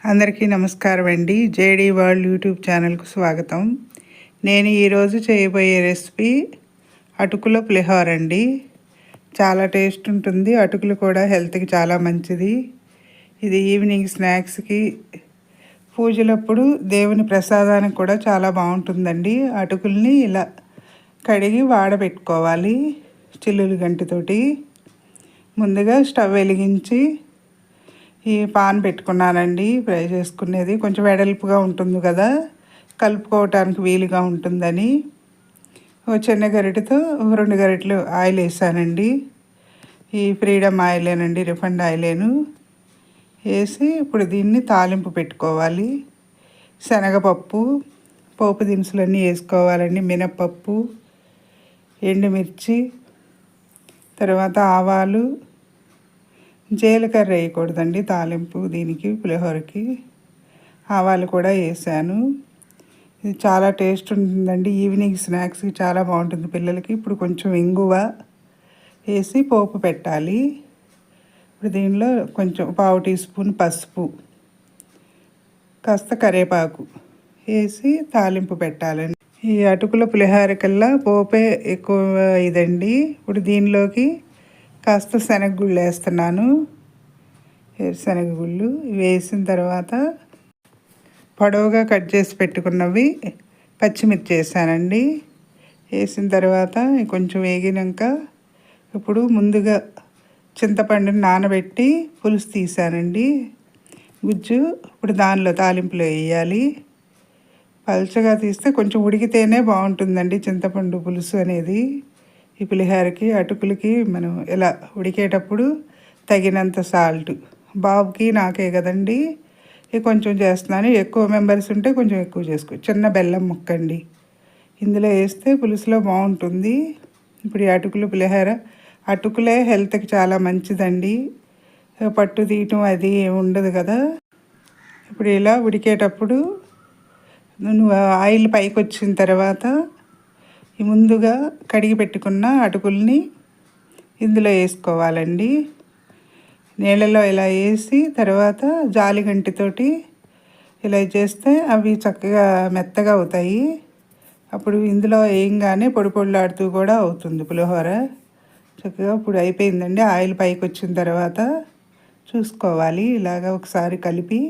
అందరికీ నమస్కారం అండి. జేడీ వరల్డ్ యూట్యూబ్ ఛానల్కు స్వాగతం. నేను ఈరోజు చేయబోయే రెసిపీ అటుకుల పులిహోర అండి. చాలా టేస్ట్ ఉంటుంది. అటుకులు కూడా హెల్త్కి చాలా మంచిది. ఇది ఈవినింగ్ స్నాక్స్కి, పూజలప్పుడు దేవుని ప్రసాదానికి కూడా చాలా బాగుంటుందండి. అటుకుల్ని ఇలా కడిగి వాడబెట్టుకోవాలి చిల్లులు గంటితోటి. ముందుగా స్టవ్ వెలిగించి ఈ పాన్ పెట్టుకున్నానండి. ఫ్రై చేసుకునేది కొంచెం వెడల్పుగా ఉంటుంది కదా, కలుపుకోవటానికి వీలుగా ఉంటుందని చిన్న గరిటెతో 2 గరిటెలు ఆయిల్ వేసానండి. ఈ ఫ్రీడమ్ ఆయిలేనండి, రిఫైండ్ ఆయిలేను వేసి ఇప్పుడు దీన్ని తాలింపు పెట్టుకోవాలి. శనగపప్పు, పోపు దినుసులన్నీ వేసుకోవాలండి. మినప్పప్పు, ఎండుమిర్చి, తర్వాత ఆవాలు, జీలకర్ర వేయకూడదండి తాలింపు దీనికి, పులిహోరకి. ఆవాలు కూడా వేసాను. ఇది చాలా టేస్ట్ ఉంటుందండి. ఈవినింగ్ స్నాక్స్కి చాలా బాగుంటుంది పిల్లలకి. ఇప్పుడు కొంచెం ఇంగువ వేసి పోపు పెట్టాలి. ఇప్పుడు దీనిలో కొంచెం 1/2 టీ స్పూన్ పసుపు, కాస్త కరివేపాకు వేసి తాలింపు పెట్టాలండి. ఈ అటుకుల పులిహోర కల్లా పోపే ఎక్కువ ఇదండి. ఇప్పుడు దీనిలోకి కాస్త శనగగుళ్ళు వేస్తున్నాను. శనగగుళ్ళు వేసిన తర్వాత పొడవుగా కట్ చేసి పెట్టుకున్నవి పచ్చిమిర్చి వేసానండి. వేసిన తర్వాత కొంచెం వేగినాక ఇప్పుడు ముందుగా చింతపండుని నానబెట్టి పులుసు తీసానండి, గుజ్జు. ఇప్పుడు దానిలో తాలింపులో వేయాలి. పలుచగా తీస్తే కొంచెం ఉడికితేనే బాగుంటుందండి చింతపండు పులుసు అనేది. ఈ పులిహోరకి, అటుకులకి మనం ఇలా ఉడికేటప్పుడు తగినంత సాల్ట్, బాబుకి నాకే కదండి ఇది కొంచెం చేస్తున్నాను. ఎక్కువ మెంబర్స్ ఉంటే కొంచెం ఎక్కువ చేసుకో. చిన్న బెల్లం ముక్కండి ఇందులో వేస్తే పులుసులో బాగుంటుంది. ఇప్పుడు ఈ అటుకులు పులిహోర, అటుకులే హెల్త్కి చాలా మంచిదండి. పట్టు తీయటం అది ఉండదు కదా. ఇప్పుడు ఇలా ఉడికేటప్పుడు ఆయిల్ పైకి వచ్చిన తర్వాత ఈ ముందుగా కడిగి పెట్టుకున్న అటుకుల్ని ఇందులో వేసుకోవాలండి. నీళ్ళలో ఇలా వేసి తర్వాత జాలిగంటితోటి ఇలా చేస్తే అవి చక్కగా మెత్తగా అవుతాయి. అప్పుడు ఇందులో వేయంగానే పొడి పొడిలాడుతూ కూడా అవుతుంది పులిహోర చక్కగా. ఇప్పుడు అయిపోయిందండి. ఆయిల్ పైకి వచ్చిన తర్వాత చూసుకోవాలి. ఇలాగా ఒకసారి కలిపి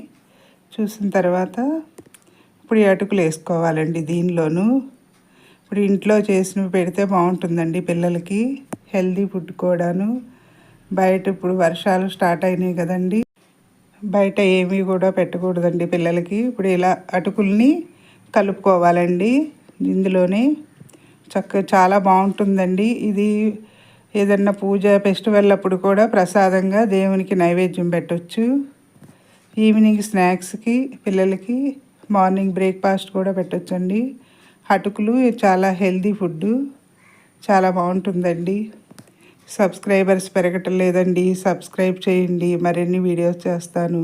చూసిన తర్వాత ఇప్పుడు ఈ అటుకులు వేసుకోవాలండి దీనిలోను. ఇప్పుడు ఇంట్లో చేసినవి పెడితే బాగుంటుందండి పిల్లలకి, హెల్దీ ఫుడ్ కూడాను. బయట ఇప్పుడు వర్షాలు స్టార్ట్ అయినాయి కదండి, బయట ఏమీ కూడా పెట్టకూడదండి పిల్లలకి. ఇప్పుడు ఇలా అటుకుల్ని కలుపుకోవాలండి ఇందులోనే. చాలా బాగుంటుందండి ఇది. ఏదన్నా పూజ ఫెస్టివల్ అప్పుడు కూడా ప్రసాదంగా దేవునికి నైవేద్యం పెట్టవచ్చు. ఈవినింగ్ స్నాక్స్కి పిల్లలకి, మార్నింగ్ బ్రేక్ఫాస్ట్ కూడా పెట్టచ్చండి. అటుకులు చాలా హెల్దీ ఫుడ్, చాలా బాగుంటుందండి. సబ్స్క్రైబర్స్ పెరగటం లేదండి, సబ్స్క్రైబ్ చేయండి. మరిన్ని వీడియోస్ చేస్తాను,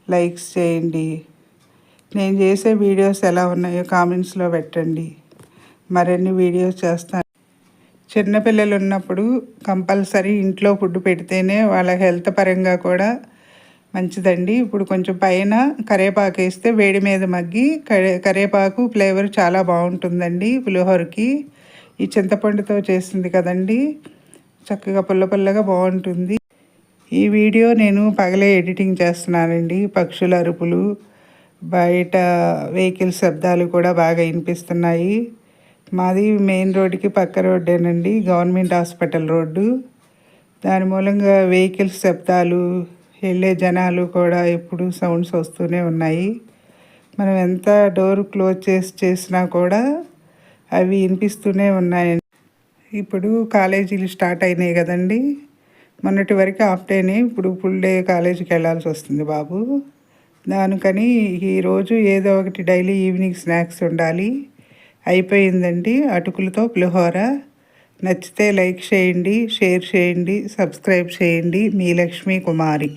లైక్స్ చేయండి. నేను చేసే వీడియోస్ ఎలా ఉన్నాయో కామెంట్స్లో పెట్టండి. మరిన్ని వీడియోస్ చేస్తాను. చిన్నపిల్లలు ఉన్నప్పుడు కంపల్సరీ ఇంట్లో ఫుడ్ పెడితేనే వాళ్ళ హెల్త్ పరంగా కూడా మంచిదండి. ఇప్పుడు కొంచెం పైన కరివేపాకు వేస్తే వేడి మీద మగ్గి కరివేపాకు ఫ్లేవర్ చాలా బాగుంటుందండి పులిహోరకి. ఈ చింతపండుతో చేసింది కదండి, చక్కగా పుల్ల పుల్లగా బాగుంటుంది. ఈ వీడియో నేను పగలే ఎడిటింగ్ చేస్తున్నానండి. పక్షుల అరుపులు, బయట వెహికల్ శబ్దాలు కూడా బాగా వినిపిస్తున్నాయి. మాది మెయిన్ రోడ్డుకి పక్క రోడ్డేనండి, గవర్నమెంట్ హాస్పిటల్ రోడ్డు. దాని మూలంగా వెహికల్స్ శబ్దాలు, వెళ్ళే జనాలు కూడా ఎప్పుడు సౌండ్స్ వస్తూనే ఉన్నాయి. మనం ఎంత డోర్ క్లోజ్ చేసినా కూడా అవి వినిపిస్తూనే ఉన్నాయండి. ఇప్పుడు కాలేజీలు స్టార్ట్ అయినాయి కదండి, మొన్నటి వరకు హాఫ్ డేనే, ఇప్పుడు ఫుల్ డే కాలేజీకి వెళ్ళాల్సి వస్తుంది బాబు. దానికని ఈరోజు ఏదో ఒకటి డైలీ ఈవినింగ్ స్నాక్స్ ఉండాలి. అయిపోయిందండి అటుకులతో పులిహోర. నచ్చితే లైక్ చేయండి, షేర్ చేయండి, సబ్స్క్రైబ్ చేయండి. మీ లక్ష్మీ కుమారి.